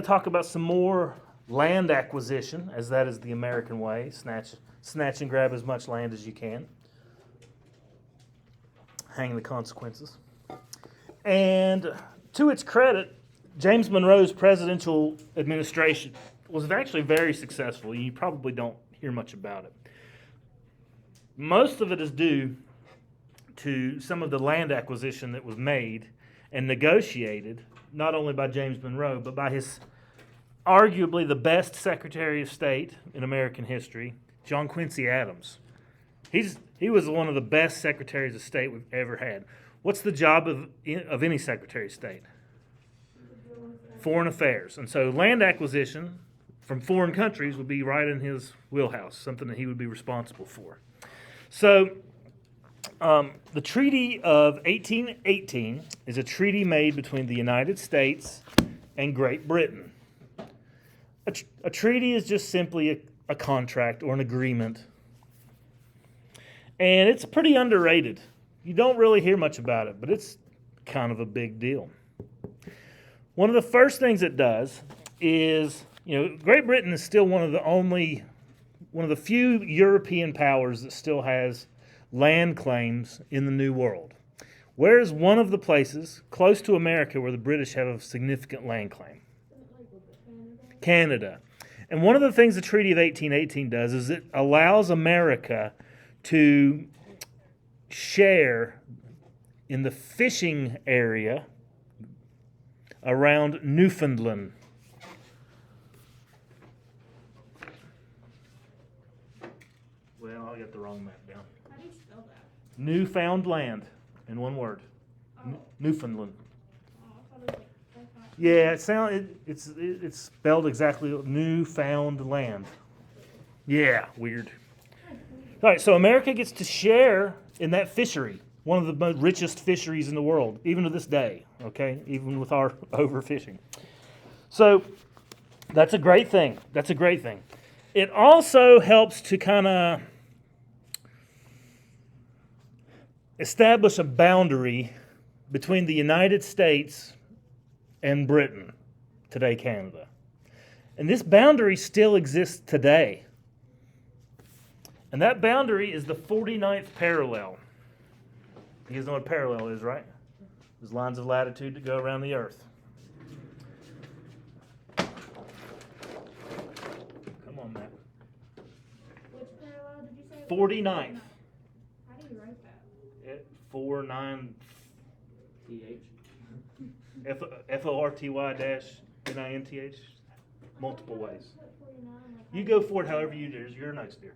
Talk about some more land acquisition, as that is the American way. Snatch and grab as much land as you can. Hang the consequences. And to its credit, James Monroe's presidential administration was actually very successful. You probably don't hear much about it. Most of it is due to some of the land acquisition that was made and negotiated, not only by James Monroe, but by his arguably the best Secretary of State in American history, John Quincy Adams. He was one of the best Secretaries of State we've ever had. What's the job of any Secretary of State? Foreign Affairs. And so land acquisition from foreign countries would be right in his wheelhouse, something that he would be responsible for. So the Treaty of 1818 is a treaty made between the United States and Great Britain. A treaty is just simply a contract or an agreement. And it's pretty underrated. You don't really hear much about it, but it's kind of a big deal. One of the first things it does is, Great Britain is still one of the few European powers that still has land claims in the New World. Where is one of the places close to America where the British have a significant land claim? Canada. And one of the things the Treaty of 1818 does is it allows America to share in the fishing area around Newfoundland. Well, I got the wrong map down. How do you spell that? Newfoundland, in one word. Oh. Newfoundland. Oh, I thought it was like Yeah, it's spelled exactly Newfoundland. Yeah, weird. All right, so America gets to share in that fishery, one of the most richest fisheries in the world, even to this day, okay, even with our overfishing. So that's a great thing. It also helps to kind of establish a boundary between the United States and Britain, today Canada. And this boundary still exists today. And that boundary is the 49th parallel. You guys know what parallel is, right? There's lines of latitude that go around the earth. Come on, Matt. Which parallel did you say? 49th. How do you write that? 49 TH. FORTY-NINTH. Multiple ways. You go for it however you do. You're nice, dear.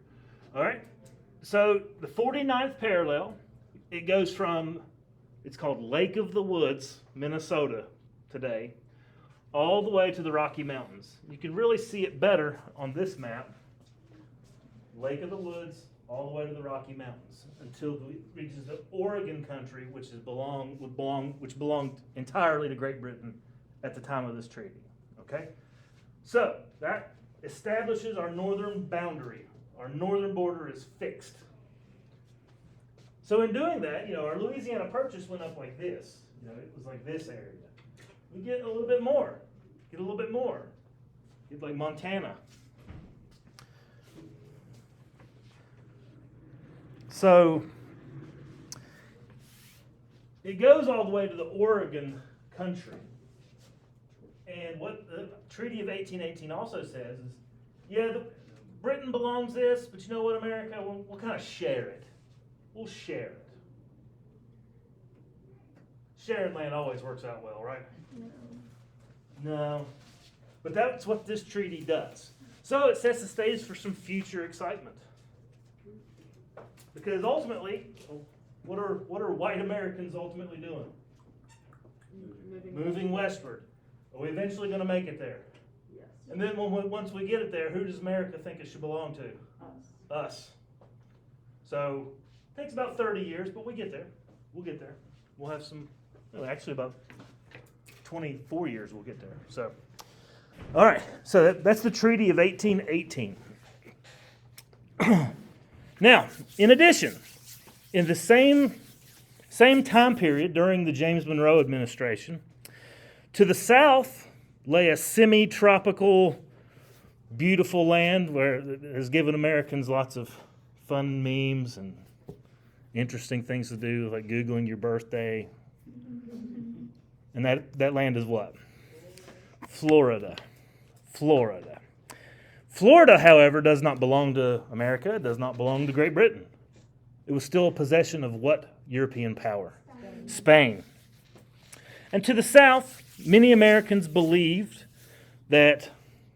All right. So the 49th parallel, it goes from, it's called Lake of the Woods, Minnesota today, all the way to the Rocky Mountains. You can really see it better on this map. Lake of the Woods, all the way to the Rocky Mountains, until it reaches the Oregon country, which belonged entirely to Great Britain at the time of this treaty. Okay? So that establishes our northern boundary. Our northern border is fixed. So in doing that, our Louisiana Purchase went up like this. It was like this area. We get a little bit more. Get like Montana. So it goes all the way to the Oregon country. And what the Treaty of 1818 also says is, Britain belongs this, but you know what, America? We'll kind of share it. We'll share it. Sharing land always works out well, right? No. But that's what this treaty does. So it sets the stage for some future excitement. Because ultimately, what are white Americans ultimately doing? Moving westward. Are we eventually going to make it there? Yes. And then once we get it there, who does America think it should belong to? Us. So it takes about 30 years, but we get there. We'll get there. We'll have actually about 24 years we'll get there. So, all right. So that's the Treaty of 1818. Now, in addition, in the same time period during the James Monroe administration, to the south lay a semi-tropical, beautiful land where it has given Americans lots of fun memes and interesting things to do, like Googling your birthday. And that land is what? Florida. Florida. Florida, however, does not belong to America. It does not belong to Great Britain. It was still a possession of what European power? Spain. And to the south, many Americans believed that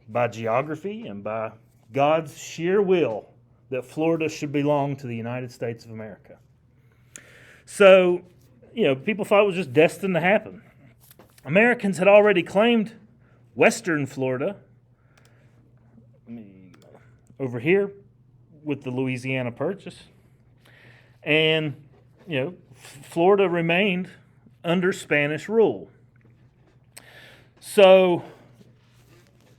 by geography and by God's sheer will, that Florida should belong to the United States of America. So, people thought it was just destined to happen. Americans had already claimed western Florida over here with the Louisiana Purchase. And, Florida remained under Spanish rule. So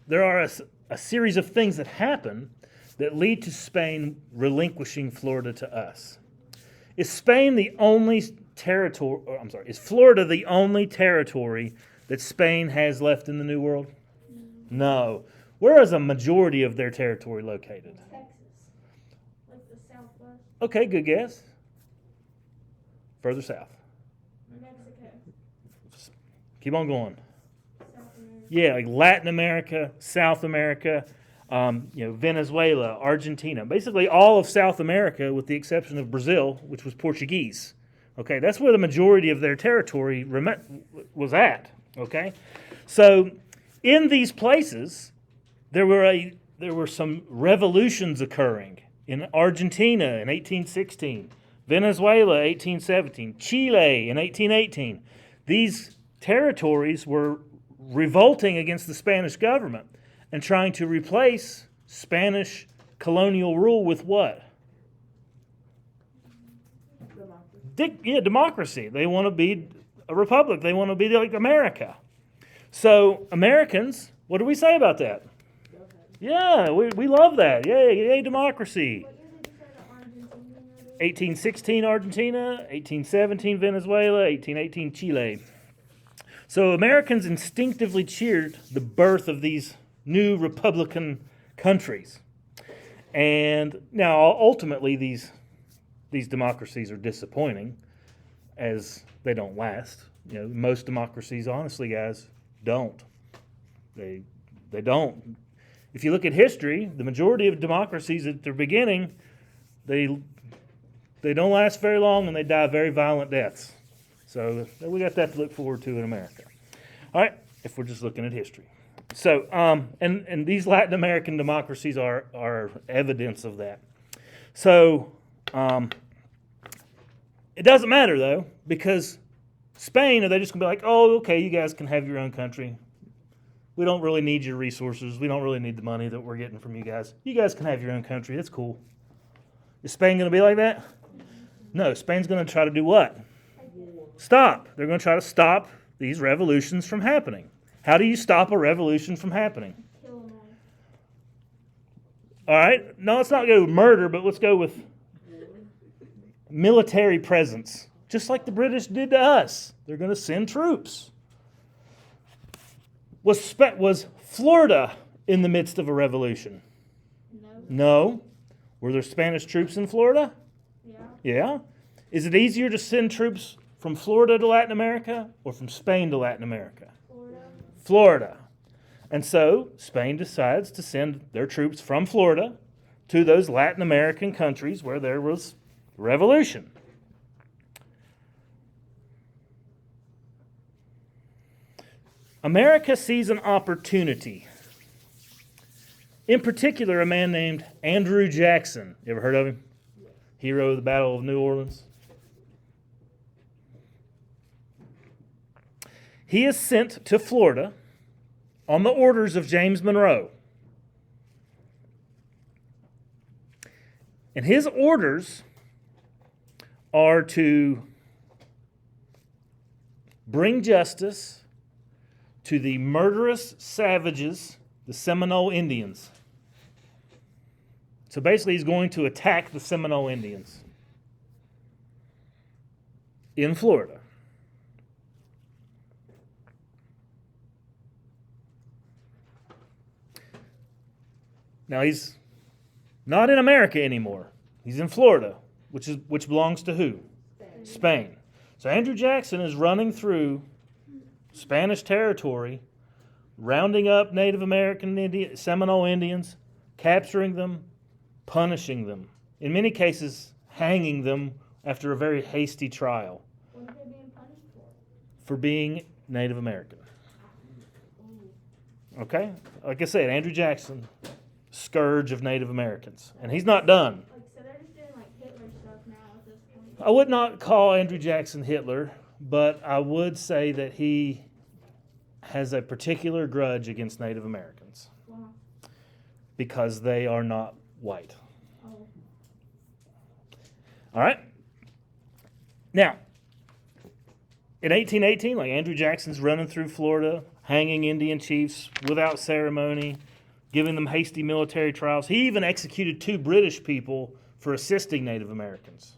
there are a series of things that happen that lead to Spain relinquishing Florida to us. Is Spain the only territory, is Florida the only territory that Spain has left in the New World? No. Where is a majority of their territory located? Texas. Like the Southwest. Okay, good guess. Further south. Mexico. Keep on going. South America. Yeah, like Latin America, South America, Venezuela, Argentina. Basically all of South America with the exception of Brazil, which was Portuguese. Okay, that's where the majority of their territory was at. Okay, so in these places, there were some revolutions occurring in Argentina in 1816, Venezuela 1817, Chile in 1818. These territories were revolting against the Spanish government and trying to replace Spanish colonial rule with what? Democracy. They want to be a republic. They want to be like America. So Americans, what do we say about that? Yeah, we love that. Yay, democracy. What year did you say the Argentina was? 1816 Argentina, 1817 Venezuela, 1818 Chile. So Americans instinctively cheered the birth of these new republican countries. And now ultimately these democracies are disappointing as they don't last. Most democracies, honestly, guys, don't. They don't. If you look at history, the majority of democracies at their beginning, they don't last very long and they die very violent deaths. So we got that to look forward to in America. All right, if we're just looking at history. So, and these Latin American democracies are evidence of that. So, it doesn't matter, though, because Spain, are they just going to be like, oh, okay, you guys can have your own country. We don't really need your resources. We don't really need the money that we're getting from you guys. You guys can have your own country. That's cool. Is Spain going to be like that? No, Spain's going to try to do what? Stop. They're going to try to stop these revolutions from happening. How do you stop a revolution from happening? Kill them all. All right. No, let's not go with murder, but let's go with military presence. Just like the British did to us. They're going to send troops. Was Florida in the midst of a revolution? No. No. Were there Spanish troops in Florida? Yeah. Yeah. Is it easier to send troops from Florida to Latin America or from Spain to Latin America? Florida. Florida. And so Spain decides to send their troops from Florida to those Latin American countries where there was revolution. America sees an opportunity. In particular, a man named Andrew Jackson. You ever heard of him? Hero of the Battle of New Orleans. He is sent to Florida on the orders of James Monroe. And his orders are to bring justice to the murderous savages, the Seminole Indians. So basically he's going to attack the Seminole Indians in Florida. Now he's not in America anymore. He's in Florida, which belongs to who? Spain. So Andrew Jackson is running through Spanish territory, rounding up Native American Seminole Indians, capturing them, punishing them. In many cases, hanging them after a very hasty trial. What are they being punished for? For being Native American. Okay? Like I said, Andrew Jackson, scourge of Native Americans. And he's not done. Like, so they're just doing like Hitler stuff now at this point. I would not call Andrew Jackson Hitler, but I would say that he has a particular grudge against Native Americans Wow. because they are not white. Oh. All right? Now, in 1818, like Andrew Jackson's running through Florida, hanging Indian chiefs without ceremony, giving them hasty military trials. He even executed 2 British people for assisting Native Americans.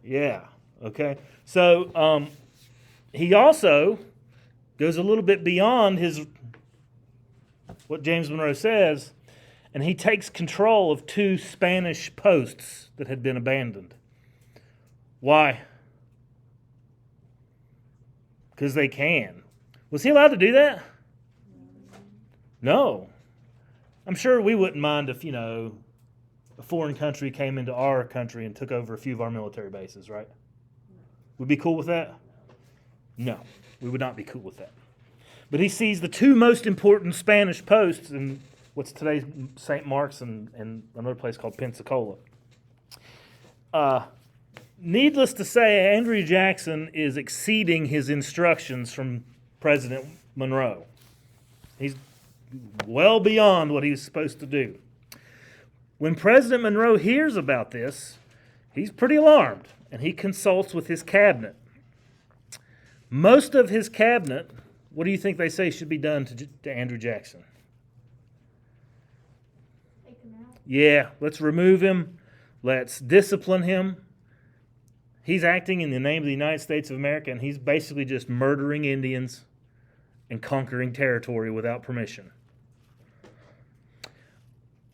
Yeah, okay. So he also goes a little bit beyond what James Monroe says, and he takes control of 2 Spanish posts that had been abandoned. Why? Because they can. Was he allowed to do that? No. I'm sure we wouldn't mind if, a foreign country came into our country and took over a few of our military bases, right? Would be cool with that? No, we would not be cool with that. But he sees the 2 most important Spanish posts in what's today's St. Mark's and another place called Pensacola. Needless to say, Andrew Jackson is exceeding his instructions from President Monroe. He's well beyond what he's supposed to do. When President Monroe hears about this, he's pretty alarmed, and he consults with his cabinet. Most of his cabinet, what do you think they say should be done to Andrew Jackson? Take them out. Yeah, let's remove him. Let's discipline him. He's acting in the name of the United States of America, and he's basically just murdering Indians and conquering territory without permission.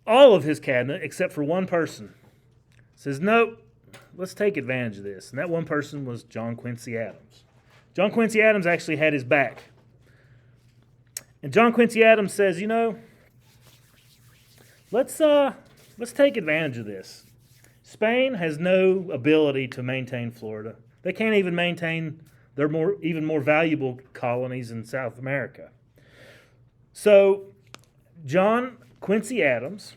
All of his cabinet, except for one person, says, nope, let's take advantage of this. And that one person was John Quincy Adams. John Quincy Adams actually had his back. And John Quincy Adams says, let's take advantage of this. Spain has no ability to maintain Florida. They can't even maintain their even more valuable colonies in South America. So John Quincy Adams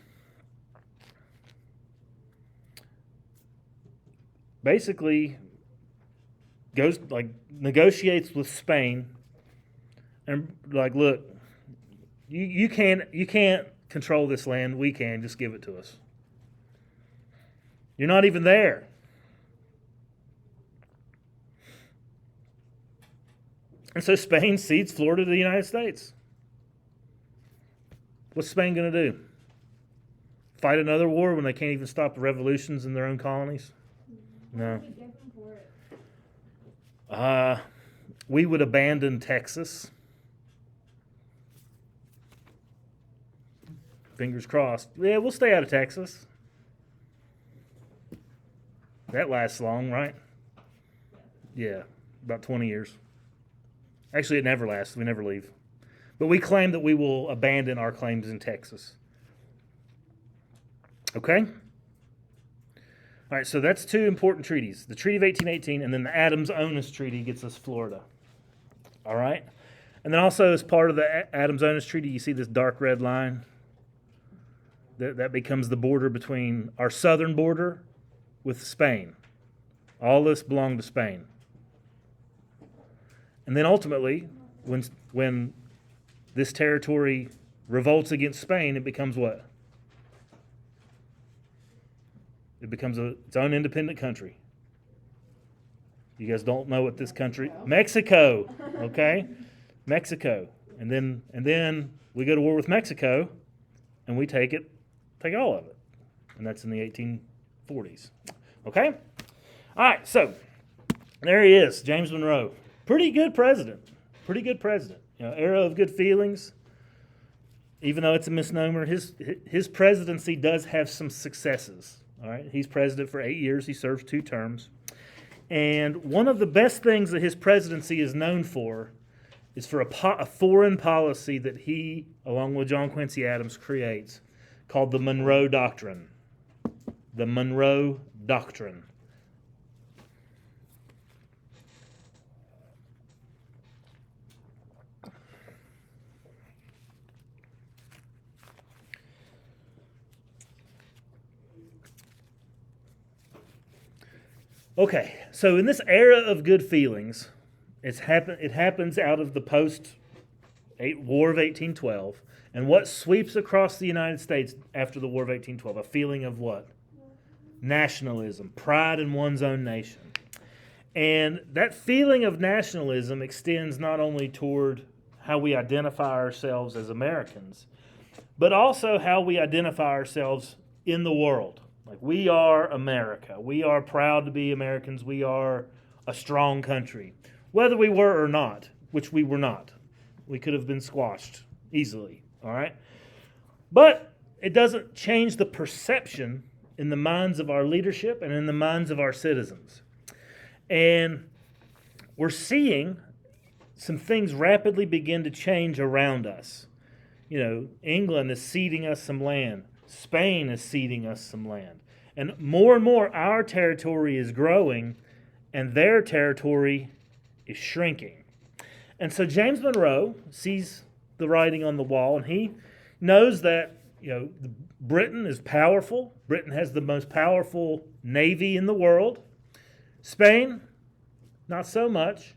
basically negotiates with Spain and look, you can't control this land. We can. Just give it to us. You're not even there. And so Spain cedes Florida to the United States. What's Spain going to do? Fight another war when they can't even stop the revolutions in their own colonies? No. What do we give them for it? We would abandon Texas. Fingers crossed. Yeah, we'll stay out of Texas. That lasts long, right? Yeah, about 20 years. Actually, it never lasts. We never leave. But we claim that we will abandon our claims in Texas. Okay? All right, so that's 2 important treaties. The Treaty of 1818 and then the Adams-Onis Treaty gets us Florida. All right? And then also as part of the Adams-Onis Treaty, you see this dark red line? That becomes the border between our southern border with Spain. All this belonged to Spain. And then ultimately, when this territory revolts against Spain, it becomes what? It becomes its own independent country. You guys don't know what this country... Mexico, okay? Mexico. And then we go to war with Mexico, and we take all of it. And that's in the 1840s. Okay? All right, so there he is, James Monroe. Pretty good president. Era of good feelings. even though it's a misnomer, his presidency does have some successes. All right, he's president for 8 years. He serves 2 terms. And one of the best things that his presidency is known for is for a foreign policy that he, along with John Quincy Adams, creates called the Monroe Doctrine. The Monroe Doctrine. Okay, so in this era of good feelings, it happens out of the post-War of 1812. And what sweeps across the United States after the War of 1812? A feeling of what? Nationalism, pride in one's own nation. And that feeling of nationalism extends not only toward how we identify ourselves as Americans, but also how we identify ourselves in the world. Like, we are America. We are proud to be Americans. We are a strong country. Whether we were or not, which we were not. We could have been squashed easily, all right? But it doesn't change the perception in the minds of our leadership and in the minds of our citizens. And we're seeing some things rapidly begin to change around us. You know, England is ceding us some land. Spain is ceding us some land. And more our territory is growing and their territory is shrinking. And so James Monroe sees the writing on the wall, and he knows that, you know, Britain is powerful. Britain has the most powerful navy in the world. Spain, not so much.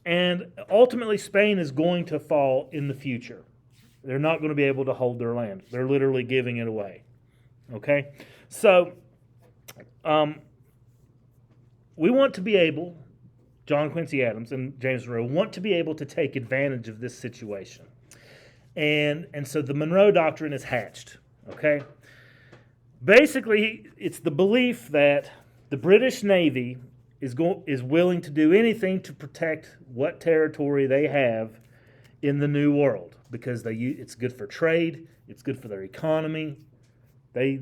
And ultimately, Spain is going to fall in the future. They're not going to be able to hold their land. They're literally giving it away. Okay? So, we want to be able, John Quincy Adams and James Monroe want to be able to take advantage of this situation. And so the Monroe Doctrine is hatched. Okay? Basically, it's the belief that the British Navy is willing to do anything to protect what territory they have in the New World, because it's good for trade, it's good for their economy. They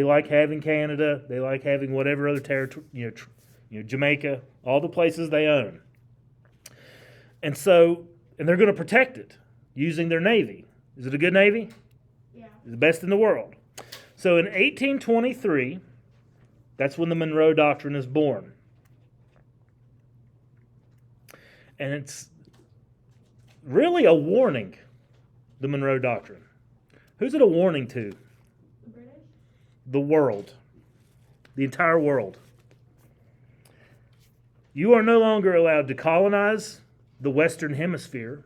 like having Canada, they like having whatever other territory, Jamaica, all the places they own. And they're going to protect it using their navy. Is it a good navy? Yeah. It's the best in the world. So in 1823, that's when the Monroe Doctrine is born. And it's really a warning, the Monroe Doctrine. Who's it a warning to? The British? The world. The entire world. You are no longer allowed to colonize the Western Hemisphere.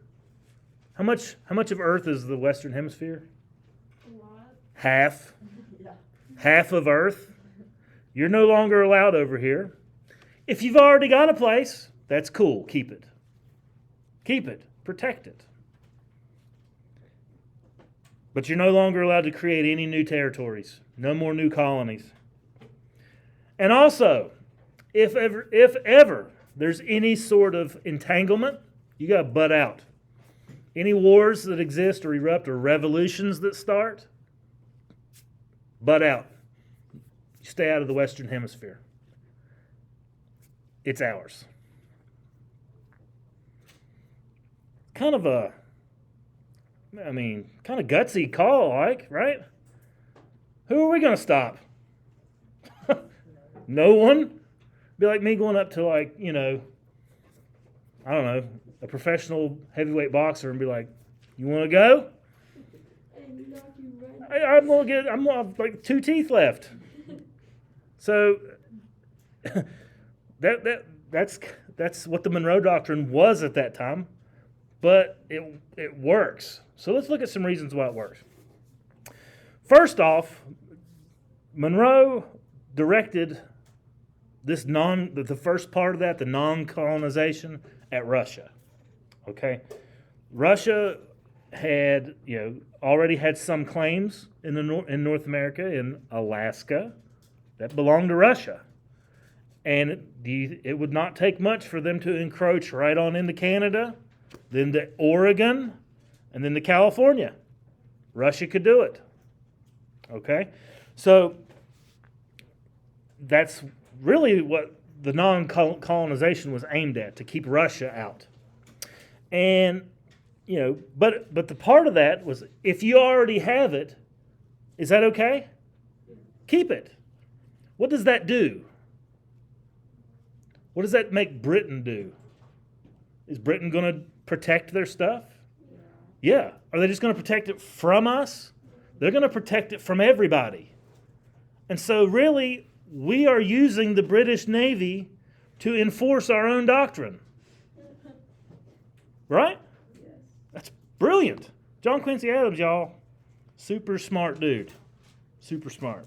How much of Earth is the Western Hemisphere? A lot. Half. Yeah. Half of Earth. You're no longer allowed over here. If you've already got a place, that's cool. Keep it. Keep it. Protect it. But you're no longer allowed to create any new territories. No more new colonies. And also, if ever there's any sort of entanglement, you got to butt out. Any wars that exist or erupt or revolutions that start, butt out. You stay out of the Western Hemisphere. It's ours. Kind of gutsy call, like, right? Who are we going to stop? No one? Be like me going up to, like, I don't know, a professional heavyweight boxer and be like, you want to go? And knock you right. I'm going to have like 2 teeth left. So that's what the Monroe Doctrine was at that time. But it works. So let's look at some reasons why it works. First off, Monroe directed the first part of that, the non-colonization, at Russia. Okay, Russia had already had some claims in North America, in Alaska, that belonged to Russia, and it would not take much for them to encroach right on into Canada, then to Oregon, and then to California. Russia could do it. Okay? So that's really what the non-colonization was aimed at, to keep Russia out. And, but the part of that was, if you already have it, is that okay? Keep it. What does that do? What does that make Britain do? Is Britain going to protect their stuff? Yeah. Are they just going to protect it from us? They're going to protect it from everybody. And so really, we are using the British Navy to enforce our own doctrine. Right? Yes. That's brilliant. John Quincy Adams, y'all, super smart dude. Super smart.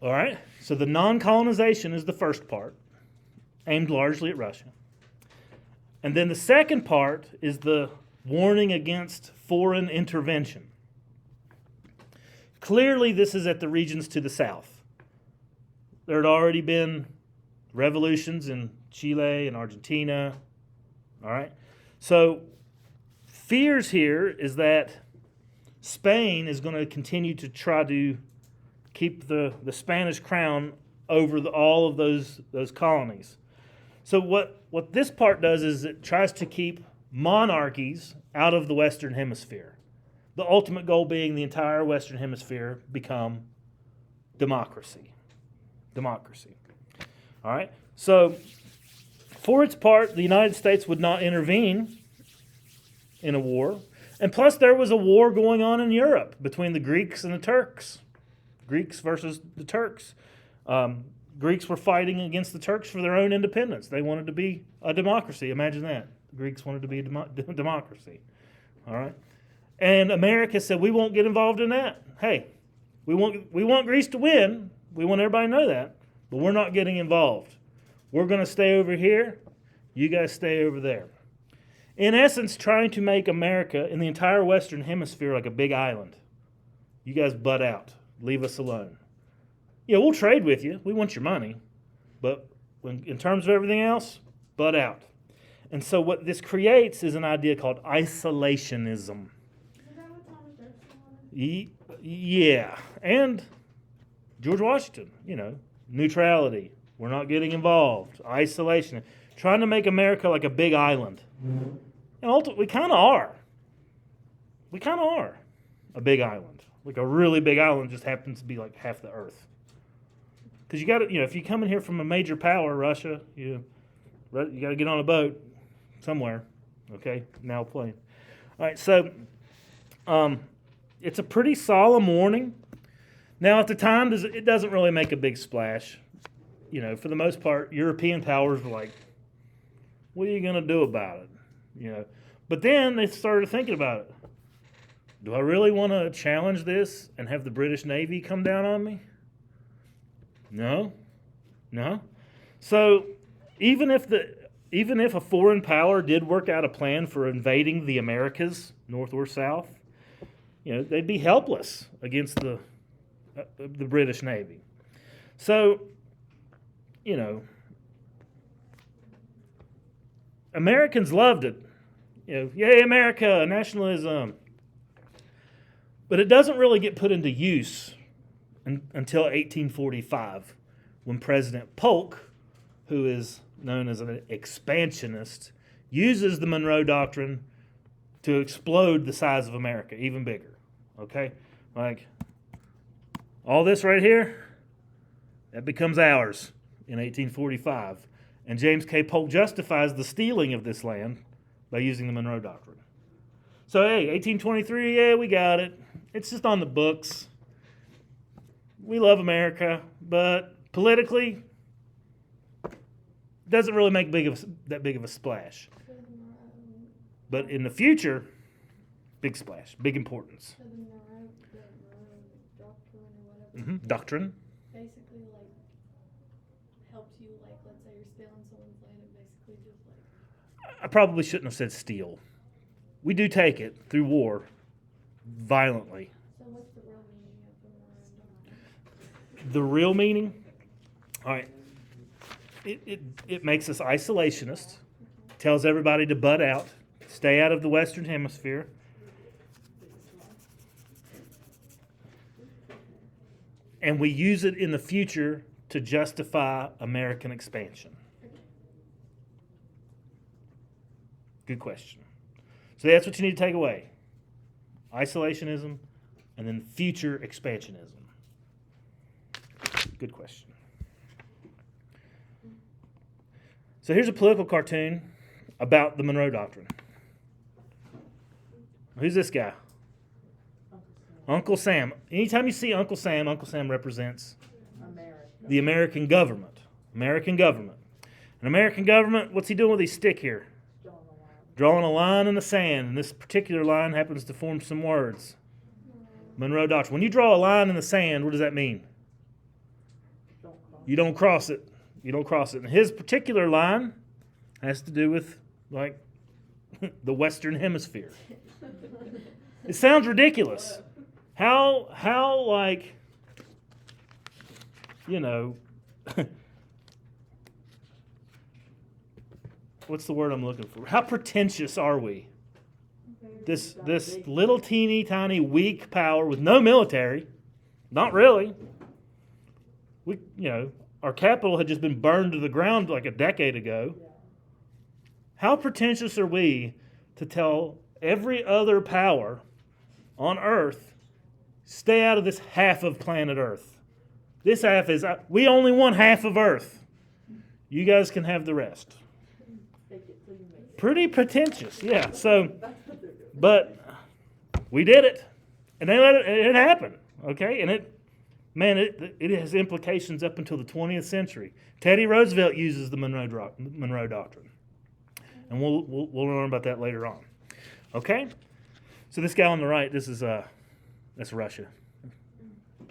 All right, so the non-colonization is the first part, aimed largely at Russia. And then the second part is the warning against foreign intervention. Clearly, this is at the regions to the south. There had already been revolutions in Chile and Argentina. All right, so fears here is that Spain is going to continue to try to keep the Spanish crown over all of those colonies. So what this part does is it tries to keep monarchies out of the Western Hemisphere. The ultimate goal being the entire Western Hemisphere become democracy. Democracy. All right? So for its part, the United States would not intervene in a war. And plus there was a war going on in Europe between the Greeks and the Turks. Greeks versus the Turks. Greeks were fighting against the Turks for their own independence. They wanted to be a democracy. Imagine that. The Greeks wanted to be a democracy. All right? And America said, we won't get involved in that. Hey, we want Greece to win. We want everybody to know that. But we're not getting involved. We're going to stay over here. You guys stay over there. In essence, trying to make America and the entire Western Hemisphere like a big island. You guys butt out. Leave us alone. Yeah, we'll trade with you. We want your money. But in terms of everything else, butt out. And so what this creates is an idea called isolationism. Is that what Thomas Jefferson wanted? Yeah. And George Washington, neutrality. We're not getting involved. Isolation. Trying to make America like a big island. And ultimately, we kind of are. We kind of are a big island. Like a really big island just happens to be like half the earth. Because you got to, if you come in here from a major power, Russia, you got to get on a boat somewhere. Okay, now plane. All right, so it's a pretty solemn warning. Now, at the time, it doesn't really make a big splash. For the most part, European powers were like, what are you going to do about it? But then they started thinking about it. Do I really want to challenge this and have the British Navy come down on me? No. So even if a foreign power did work out a plan for invading the Americas, north or south, they'd be helpless against the British Navy. So, Americans loved it. Yay, America, nationalism. But it doesn't really get put into use until 1845, when President Polk, who is known as an expansionist, uses the Monroe Doctrine to explode the size of America even bigger. Okay? Like, all this right here, that becomes ours in 1845. And James K. Polk justifies the stealing of this land by using the Monroe Doctrine. So, hey, 1823, yeah, we got it. It's just on the books. We love America, but politically, it doesn't really make that big of a splash. But in the future, big splash, big importance. So the Monroe doctrine or whatever. Doctrine. Basically, helps you, let's say you're stealing someone's land, and basically just I probably shouldn't have said steal. We do take it through war, violently. So what's the real meaning of the Monroe doctrine? The real meaning? All right. It makes us isolationist, tells everybody to butt out, Stay out of the Western Hemisphere. And we use it in the future to justify American expansion. Good question. So that's what you need to take away. Isolationism and then future expansionism. Good question. So here's a political cartoon about the Monroe Doctrine. Who's this guy? Uncle Sam. Anytime you see Uncle Sam represents the American government. American government. An American government, what's he doing with his stick here? Drawing a line in the sand. And this particular line happens to form some words. Monroe Doctrine. When you draw a line in the sand, what does that mean? You don't cross it. You don't cross it. And his particular line has to do with, like, the Western Hemisphere. It sounds ridiculous. How like, you know, what's the word I'm looking for? How pretentious are we? This little teeny tiny weak power with no military, not really. Our capital had just been burned to the ground like a decade ago. How pretentious are we to tell every other power on Earth, stay out of this half of planet Earth? This half is, we only want half of Earth. You guys can have the rest. Pretty pretentious, yeah. So, but we did it. And they let it happen, okay? And it has implications up until the 20th century. Teddy Roosevelt uses the Monroe Doctrine. And we'll learn about that later on. Okay? So this guy on the right, that's Russia.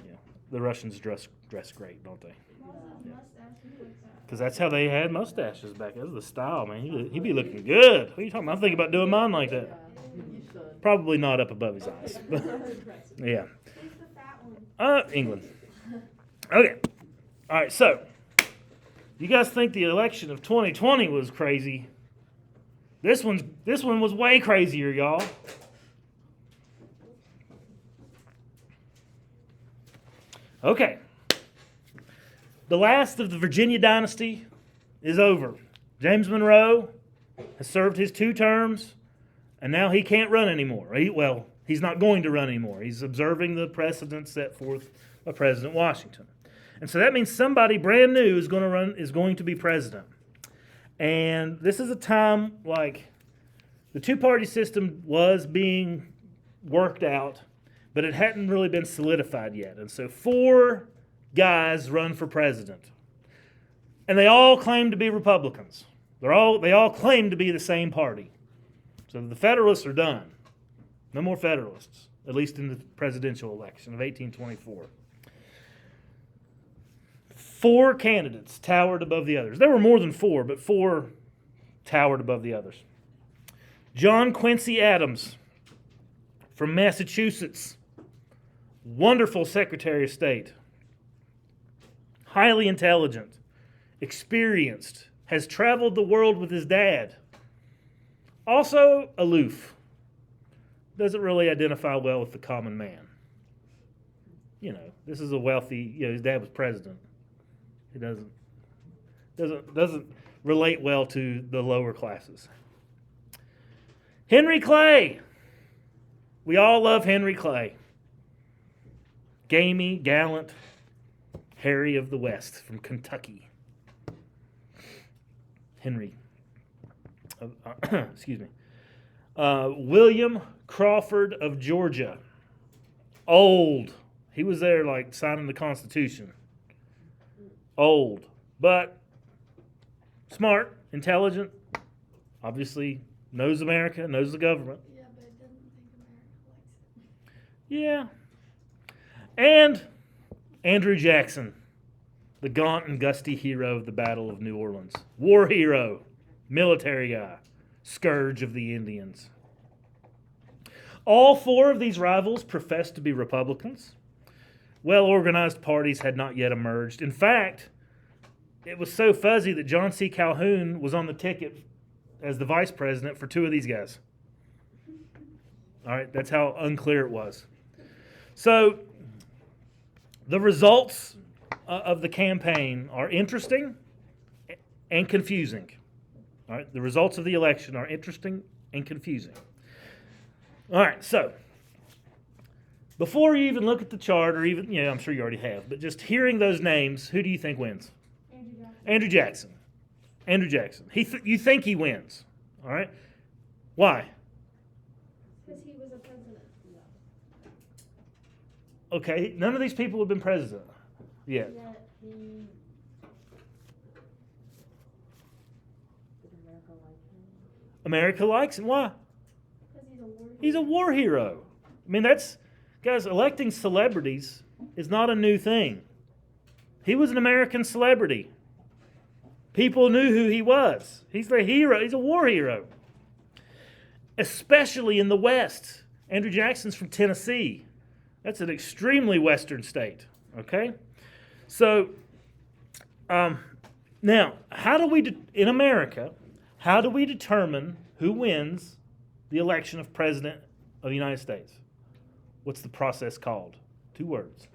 Yeah, the Russians dress great, don't they? Because that's how they had mustaches back then. That was the style, man. He'd be looking good. What are you talking about? I'm thinking about doing mine like that. Probably not up above his eyes. But, yeah. England. Okay. All right, so you guys think the election of 2020 was crazy? This one was way crazier, y'all. Okay. The last of the Virginia dynasty is over. James Monroe has served his 2 terms, and now he can't run anymore. He's not going to run anymore. He's observing the precedent set forth by President Washington. And so that means somebody brand new is going to be president. And this is a time like the 2-party system was being worked out, but it hadn't really been solidified yet. And so 4 guys run for president. And they all claim to be Republicans. They all claim to be the same party. So the Federalists are done. No more Federalists, at least in the presidential election of 1824. 4 candidates towered above the others. There were more than 4, but 4 towered above the others. John Quincy Adams from Massachusetts, wonderful Secretary of State, highly intelligent, experienced, has traveled the world with his dad. Also aloof. Doesn't really identify well with the common man. This is a wealthy, his dad was president. He doesn't relate well to the lower classes. Henry Clay. We all love Henry Clay. Gamey, gallant, Harry of the West from Kentucky. Henry. Excuse me. William Crawford of Georgia. Old. He was there like signing the Constitution. Old. But smart, intelligent, obviously knows America, knows the government. Yeah, but it doesn't think America likes it. Yeah. And Andrew Jackson, the gaunt and gusty hero of the Battle of New Orleans. War hero, military guy, scourge of the Indians. All 4 of these rivals professed to be Republicans. Well-organized parties had not yet emerged. In fact, it was so fuzzy that John C. Calhoun was on the ticket as the vice president for 2 of these guys. All right, that's how unclear it was. So the results of the campaign are interesting and confusing. All right, the results of the election are interesting and confusing. All right, so before you even look at the chart, or even, I'm sure you already have, but just hearing those names, who do you think wins? Andrew Jackson. Andrew Jackson. You think he wins. All right. Why? Because he was a president. Okay, none of these people have been president yet. Yet he did America like him? America likes him. Why? Because he's a war hero. He's a war hero. I mean, guys, electing celebrities is not a new thing. He was an American celebrity. People knew who he was. He's the hero. He's a war hero. Especially in the West. Andrew Jackson's from Tennessee. That's an extremely Western state. Okay? So, now, in America, how do we determine who wins the election of President of the United States? What's the process called? 2 words.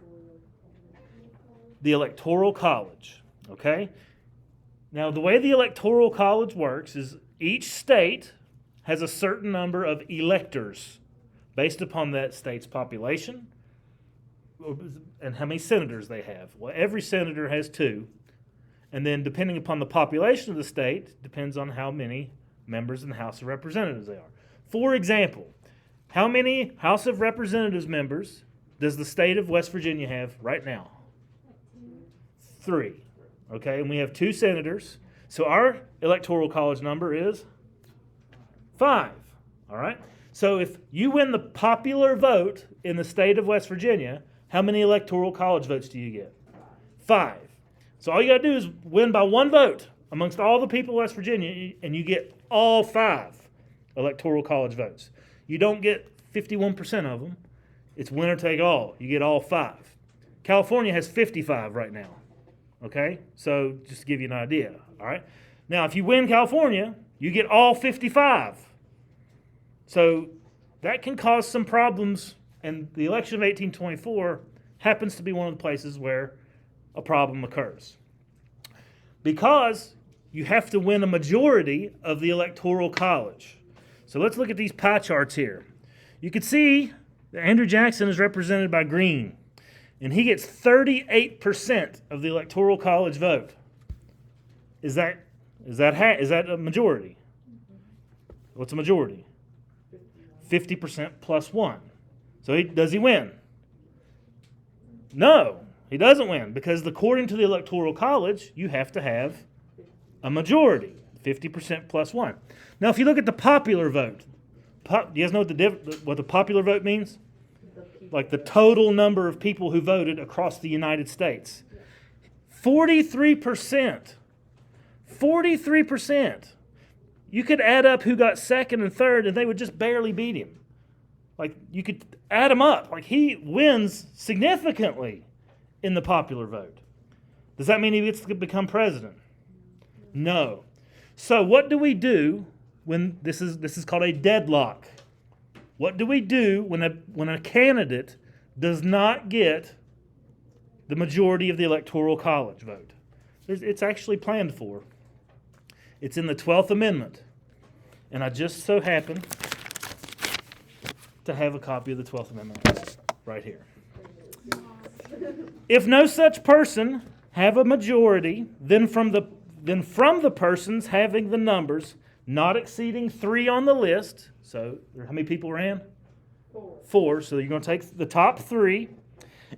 The Electoral College. Okay? Now, the way the Electoral College works is each state has a certain number of electors based upon that state's population and how many senators they have. Well, every senator has 2. And then depending upon the population of the state, depends on how many members in the House of Representatives they are. For example, how many House of Representatives members does the state of West Virginia have right now? 3. Okay, and we have 2 senators. So our Electoral College number is 5. All right? So if you win the popular vote in the state of West Virginia, how many Electoral College votes do you get? 5. So all you got to do is win by 1 vote amongst all the people of West Virginia, and you get all 5 Electoral College votes. You don't get 51% of them. It's winner take all. You get all 5. California has 55 right now. Okay? So just to give you an idea. All right? Now, if you win California, you get all 55. So that can cause some problems, and the election of 1824 happens to be one of the places where a problem occurs. Because you have to win a majority of the Electoral College. So let's look at these pie charts here. You can see that Andrew Jackson is represented by green, and he gets 38% of the Electoral College vote. Is that a majority? What's a majority? 50% plus 1. So does he win? No, he doesn't win, because according to the Electoral College, you have to have a majority, 50% plus 1. Now, if you look at the popular vote, do you guys know what the popular vote means? Like the total number of people who voted across the United States. 43%. 43%. You could add up who got second and third, and they would just barely beat him. Like, you could add them up. Like, he wins significantly in the popular vote. Does that mean he gets to become president? No. So what do we do when this is called a deadlock? What do we do when a candidate does not get the majority of the Electoral College vote? It's actually planned for. It's in the 12th Amendment. And I just so happen to have a copy of the 12th Amendment right here. If no such person have a majority, then from the persons having the numbers not exceeding 3 on the list, so how many people ran? 4. So you're going to take the top 3,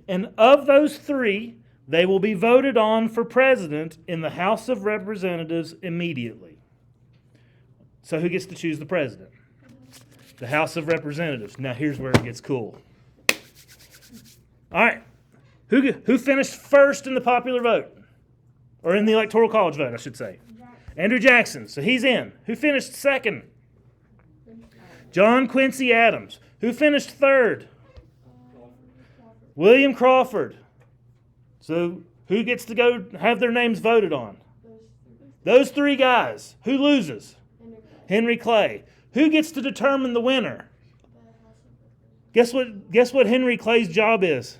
and of those 3, they will be voted on for president in the House of Representatives immediately. So who gets to choose the president? The House of Representatives. Now here's where it gets cool. All right. Who finished first in the popular vote? Or in the Electoral College vote, I should say. Andrew Jackson. So he's in. Who finished second? John Quincy Adams. Who finished third? William Crawford. So who gets to go have their names voted on? Those 3 guys. Who loses? Henry Clay. Who gets to determine the winner? Guess what Henry Clay's job is?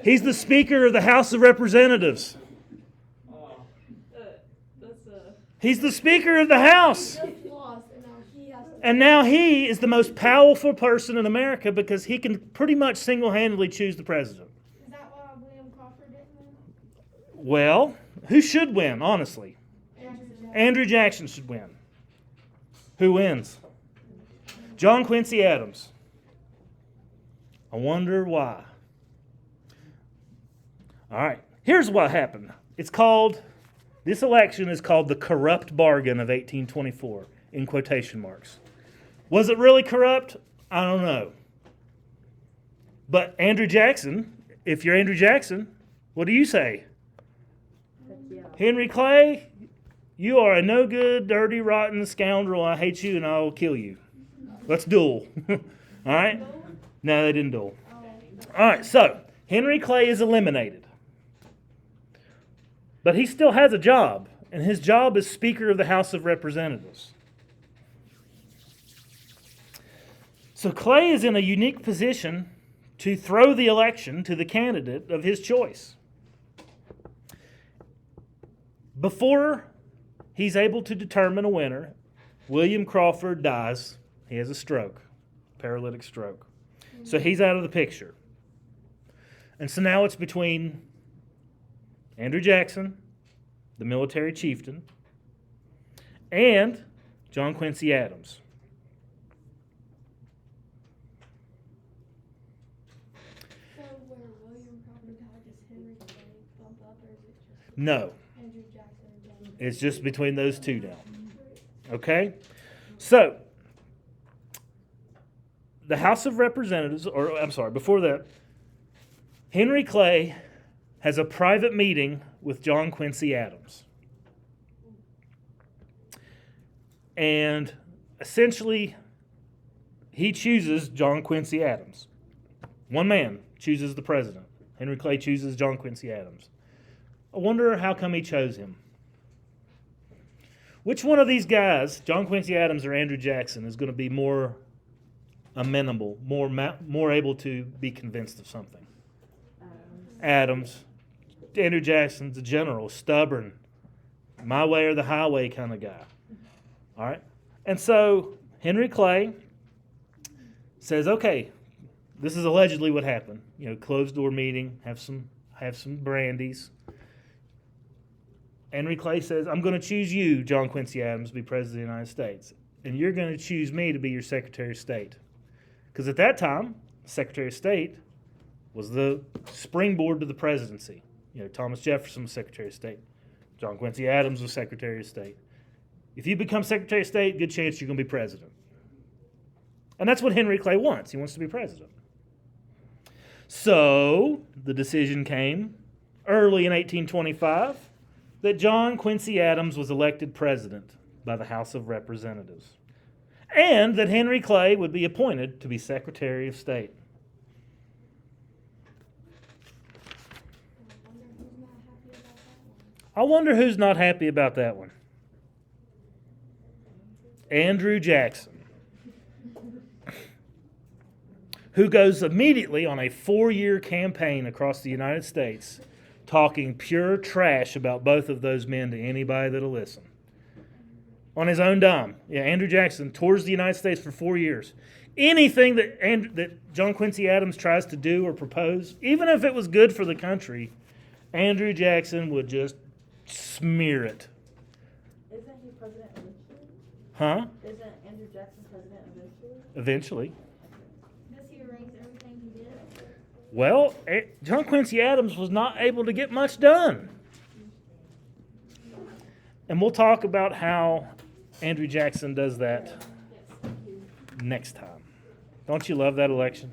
He's the Speaker of the House of Representatives. He's the Speaker of the House. Just lost, and now he has to. And now he is the most powerful person in America because he can pretty much single-handedly choose the president. Is that why William Crawford didn't win? Well, who should win, honestly? Andrew Jackson should win. Who wins? John Quincy Adams. I wonder why. All right, here's what happened. This election is called the corrupt bargain of 1824, in quotation marks. Was it really corrupt? I don't know. But Andrew Jackson, if you're Andrew Jackson, what do you say? Henry Clay, you are a no good, dirty, rotten scoundrel. I hate you and I'll kill you. Let's duel. All right? No, they didn't duel. All right, so Henry Clay is eliminated. But he still has a job, and his job is Speaker of the House of Representatives. So Clay is in a unique position to throw the election to the candidate of his choice. Before he's able to determine a winner, William Crawford dies. He has a stroke, paralytic stroke. So he's out of the picture. And so now it's between Andrew Jackson, the military chieftain, and John Quincy Adams. So where William Crawford died, does Henry Clay bump up, or is it just No, Andrew Jackson and John? it's just between those two now. Okay? So, the House of Representatives, before that, Henry Clay has a private meeting with John Quincy Adams. And essentially, he chooses John Quincy Adams. One man chooses the president. Henry Clay chooses John Quincy Adams. I wonder how come he chose him. Which one of these guys, John Quincy Adams or Andrew Jackson, is going to be more amenable, more able to be convinced of something? Adams. Andrew Jackson's a general, stubborn, my way or the highway kind of guy. All right? And so Henry Clay says, okay, this is allegedly what happened. Closed door meeting, have some brandies. Henry Clay says, I'm going to choose you, John Quincy Adams, to be President of the United States. And you're going to choose me to be your Secretary of State. Because at that time, Secretary of State was the springboard to the presidency. Thomas Jefferson was Secretary of State. John Quincy Adams was Secretary of State. If you become Secretary of State, good chance you're going to be president. And that's what Henry Clay wants. He wants to be president. So the decision came early in 1825 that John Quincy Adams was elected president by the House of Representatives, and that Henry Clay would be appointed to be Secretary of State. I wonder who's not happy about that one. Andrew Jackson, who goes immediately on a 4-year campaign across the United States talking pure trash about both of those men to anybody that'll listen. On his own dime. Andrew Jackson tours the United States for 4 years. Anything that John Quincy Adams tries to do or propose, even if it was good for the country, Andrew Jackson would just smear it. Isn't he president eventually? Huh? Isn't Andrew Jackson president eventually? Eventually. Does he erase everything he did? Well, John Quincy Adams was not able to get much done. And we'll talk about how Andrew Jackson does that next time. Don't you love that election?